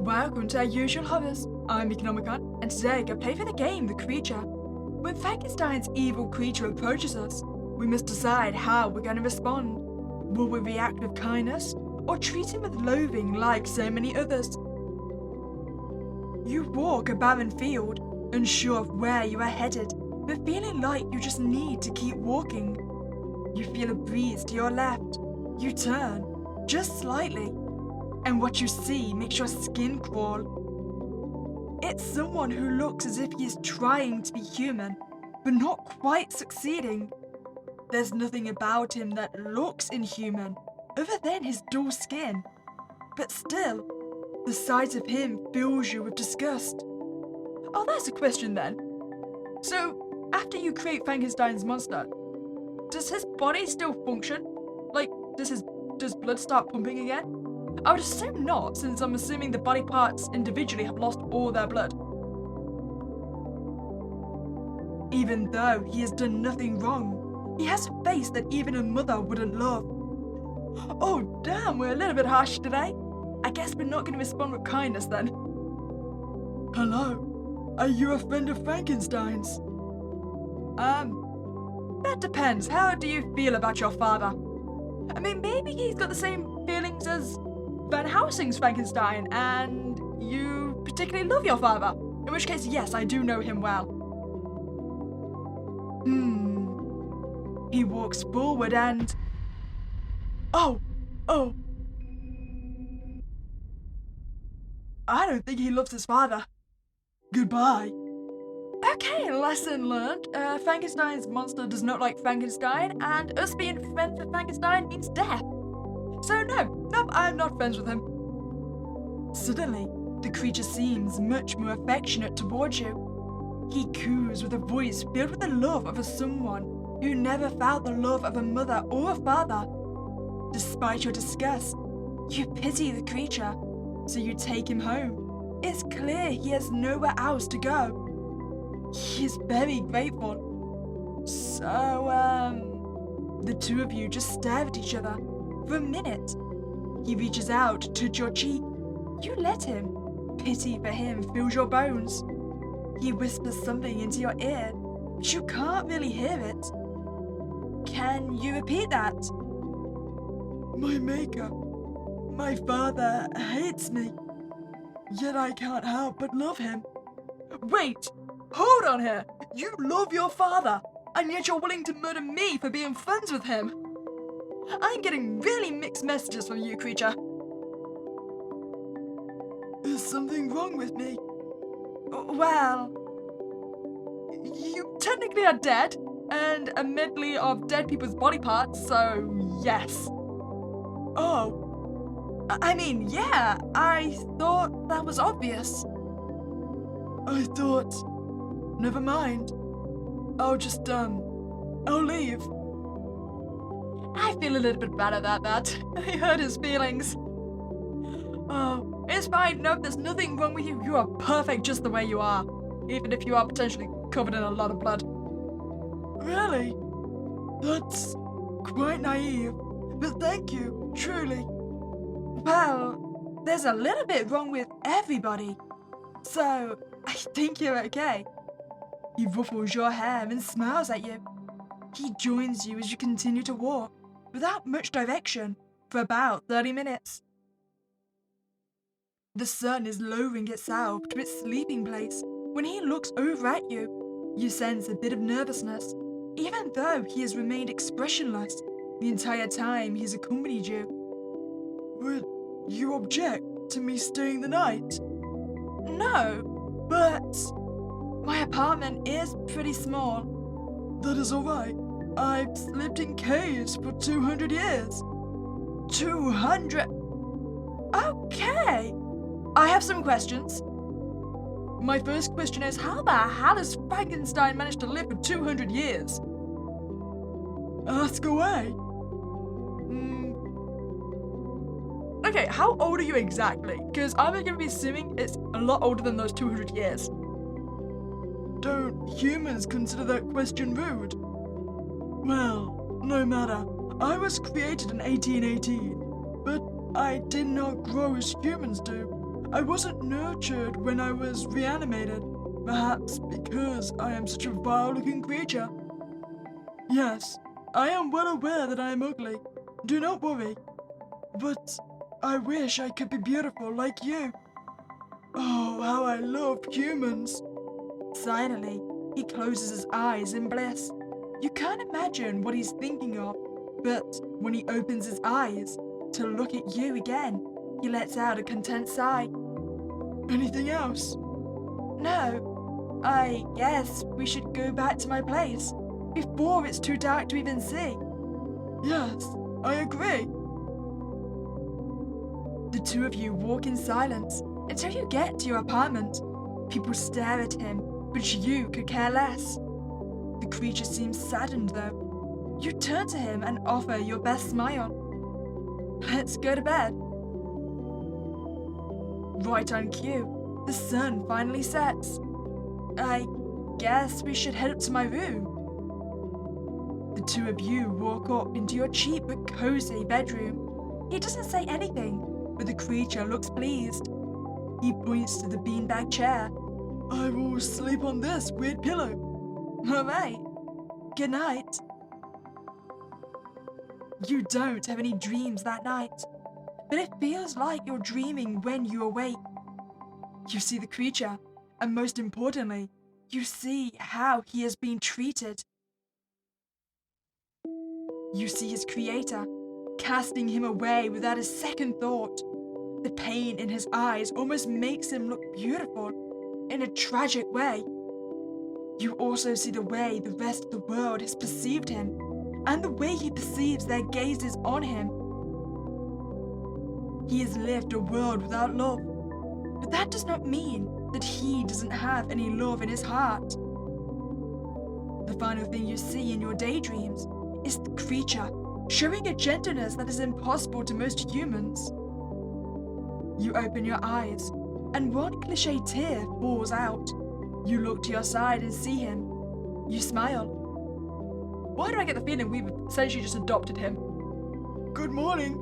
Welcome to our usual hobbies. I'm Meek Nomicon, and today I play for the game The Creature. When Frankenstein's evil creature approaches us, we must decide how we're going to respond. Will we react with kindness, or treat him with loathing like so many others? You walk a barren field, unsure of where you are headed, but feeling like you just need to keep walking. You feel a breeze to your left. You turn, just slightly, and what you see makes your skin crawl. It's someone who looks as if he is trying to be human, but not quite succeeding. There's nothing about him that looks inhuman, other than his dull skin. But still, the sight of him fills you with disgust. Oh, that's a question then. So, after you create Frankenstein's monster, does his body still function? Like, does blood start pumping again? I would assume not, since I'm assuming the body parts individually have lost all their blood. Even though he has done nothing wrong, he has a face that even a mother wouldn't love. Oh damn, we're a little bit harsh today. I guess we're not going to respond with kindness then. Hello, are you a friend of Frankenstein's? That depends. How do you feel about your father? I mean, maybe he's got the same feelings as Van Helsing's Frankenstein, and you particularly love your father. In which case, yes, I do know him well. He walks forward and... Oh! I don't think he loves his father. Goodbye. Okay, lesson learned. Frankenstein's monster does not like Frankenstein, and us being friends with Frankenstein means death. So nope, I'm not friends with him. Suddenly, the creature seems much more affectionate towards you. He coos with a voice filled with the love of a someone who never felt the love of a mother or a father. Despite your disgust, you pity the creature, so you take him home. It's clear he has nowhere else to go. He is very grateful. So, the two of you just stare at each other for a minute. He reaches out to touch your cheek. You let him. Pity for him fills your bones. He whispers something into your ear, but you can't really hear it. Can you repeat that? My maker, my father hates me, yet I can't help but love him. Wait! Hold on here! You love your father, and yet you're willing to murder me for being friends with him! I'm getting really mixed messages from you, creature. Is something wrong with me? Well... You technically are dead, and a medley of dead people's body parts, so yes. Oh. I mean, yeah, I thought that was obvious. I thought... Never mind. I'll leave. I feel a little bit bad about that. I hurt his feelings. Oh, it's fine. No, there's nothing wrong with you. You are perfect just the way you are. Even if you are potentially covered in a lot of blood. Really? That's quite naive. But thank you, truly. Well, there's a little bit wrong with everybody. So, I think you're okay. He ruffles your hair and smiles at you. He joins you as you continue to walk, without much direction, for about 30 minutes. The sun is lowering itself to its sleeping place. When he looks over at you, you sense a bit of nervousness, even though he has remained expressionless the entire time he's accompanied you. Would you object to me staying the night? No, but... my apartment is pretty small. That is alright. I've lived in caves for 200 years. 200? Okay. I have some questions. My first question is, how the hell has Frankenstein managed to live for 200 years? Ask away. Okay, how old are you exactly? Because I'm going to be assuming it's a lot older than those 200 years. Don't humans consider that question rude? Well, no matter. I was created in 1818, but I did not grow as humans do. I wasn't nurtured when I was reanimated, perhaps because I am such a vile-looking creature. Yes, I am well aware that I am ugly. Do not worry. But I wish I could be beautiful like you. Oh, how I love humans. Silently, he closes his eyes in bliss. You can't imagine what he's thinking of, but when he opens his eyes to look at you again, he lets out a content sigh. Anything else? No, I guess we should go back to my place before it's too dark to even see. Yes, I agree. The two of you walk in silence until you get to your apartment. People stare at him, but you could care less. The creature seems saddened though. You turn to him and offer your best smile. Let's go to bed. Right on cue, the sun finally sets. I guess we should head up to my room. The two of you walk up into your cheap but cozy bedroom. He doesn't say anything, but the creature looks pleased. He points to the beanbag chair. I will sleep on this weird pillow. All right. Good night. You don't have any dreams that night, but it feels like you're dreaming when you awake. You see the creature, and most importantly, you see how he has been treated. You see his creator, casting him away without a second thought. The pain in his eyes almost makes him look beautiful, in a tragic way. You also see the way the rest of the world has perceived him, and the way he perceives their gazes on him. He has lived a world without love, but that does not mean that he doesn't have any love in his heart. The final thing you see in your daydreams is the creature showing a gentleness that is impossible to most humans. You open your eyes, and one cliché tear falls out. You look to your side and see him. You smile. Why do I get the feeling we've essentially just adopted him? Good morning.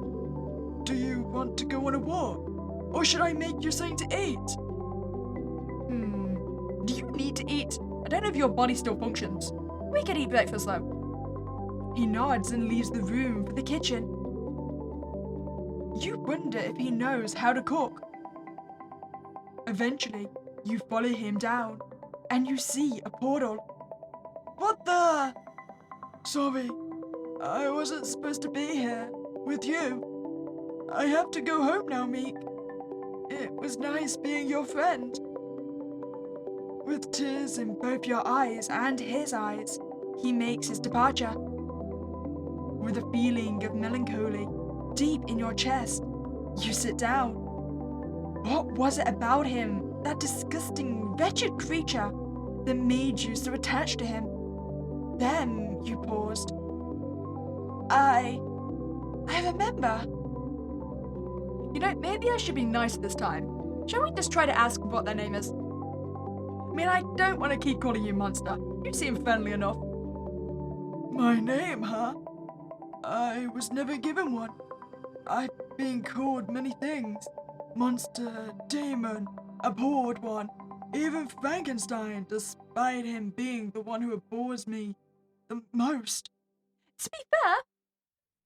Do you want to go on a walk? Or should I make you something to eat? Do you need to eat? I don't know if your body still functions. We can eat breakfast though. He nods and leaves the room for the kitchen. You wonder if he knows how to cook. Eventually, you follow him down, and you see a portal. What the? Sorry, I wasn't supposed to be here with you. I have to go home now, Meek. It was nice being your friend. With tears in both your eyes and his eyes, he makes his departure. With a feeling of melancholy deep in your chest, you sit down. What was it about him, that disgusting, wretched creature, that made you so attached to him? Then you paused. I remember. You know, maybe I should be nice this time. Shall we just try to ask what their name is? I mean, I don't want to keep calling you Monster. You seem friendly enough. My name, huh? I was never given one. I've been called many things. Monster, demon, abhorred one, even Frankenstein, despite him being the one who abhors me the most. To be fair,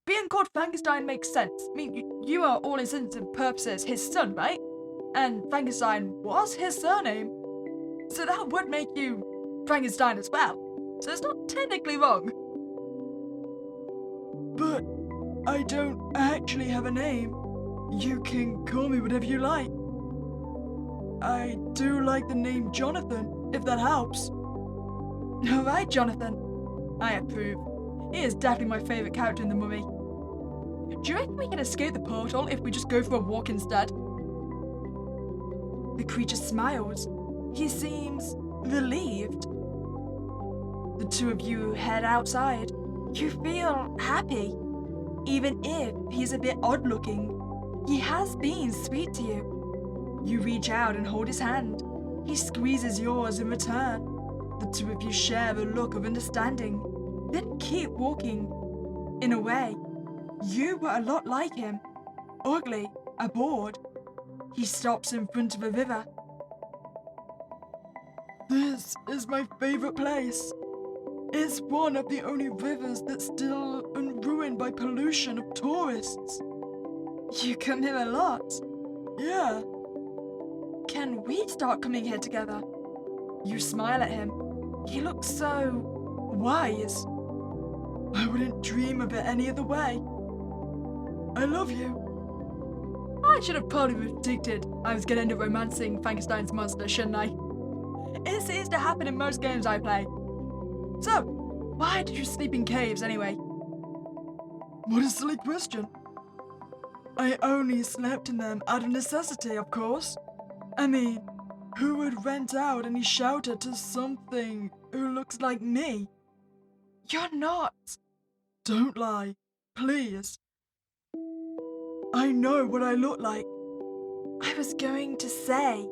being called Frankenstein makes sense. I mean, you are all intents and purposes his son, right? And Frankenstein was his surname. So that would make you Frankenstein as well. So it's not technically wrong. But I don't actually have a name. You can call me whatever you like. I do like the name Jonathan, if that helps. Alright, Jonathan. I approve. He is definitely my favourite character in The Mummy. Do you reckon we can escape the portal if we just go for a walk instead? The creature smiles. He seems relieved. The two of you head outside. You feel happy. Even if he's a bit odd-looking, he has been sweet to you. You reach out and hold his hand. He squeezes yours in return. The two of you share a look of understanding, then keep walking. In a way, you were a lot like him. Ugly, abhorred. He stops in front of a river. This is my favorite place. It's one of the only rivers that's still unruined by pollution of tourists. You come here a lot? Yeah. Can we start coming here together? You smile at him. He looks so wise. I wouldn't dream of it any other way. I love you. I should have probably predicted I was getting into romancing Frankenstein's monster, shouldn't I? It seems to happen in most games I play. So, why did you sleep in caves anyway? What a silly question. I only slept in them out of necessity, of course. I mean, who would rent out any shelter to something who looks like me? You're not. Don't lie, please. I know what I look like. I was going to say,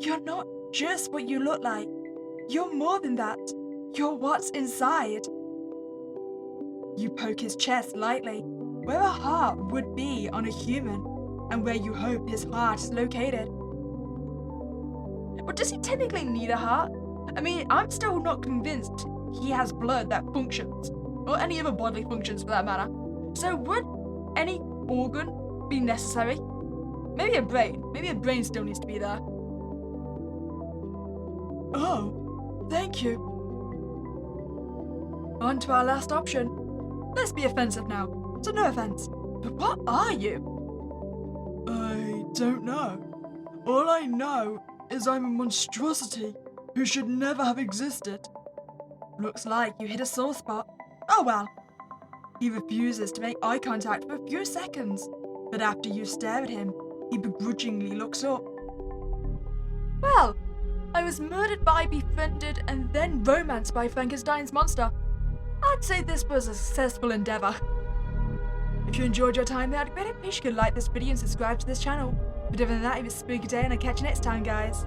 you're not just what you look like. You're more than that. You're what's inside. You poke his chest lightly, where a heart would be on a human, and where you hope his heart is located. But does he technically need a heart? I mean, I'm still not convinced he has blood that functions, or any other bodily functions for that matter. So would any organ be necessary? Maybe a brain. Maybe a brain still needs to be there. Oh, thank you. On to our last option. Let's be offensive now. So no offense. But what are you? I don't know. All I know is I'm a monstrosity who should never have existed. Looks like you hit a sore spot. Oh well. He refuses to make eye contact for a few seconds, but after you stare at him, he begrudgingly looks up. Well, I was murdered by, befriended, and then romanced by Frankenstein's monster. I'd say this was a successful endeavor. If you enjoyed your time there, I'd greatly appreciate if you could like this video and subscribe to this channel. But other than that, it was a spooky day and I'll catch you next time, guys.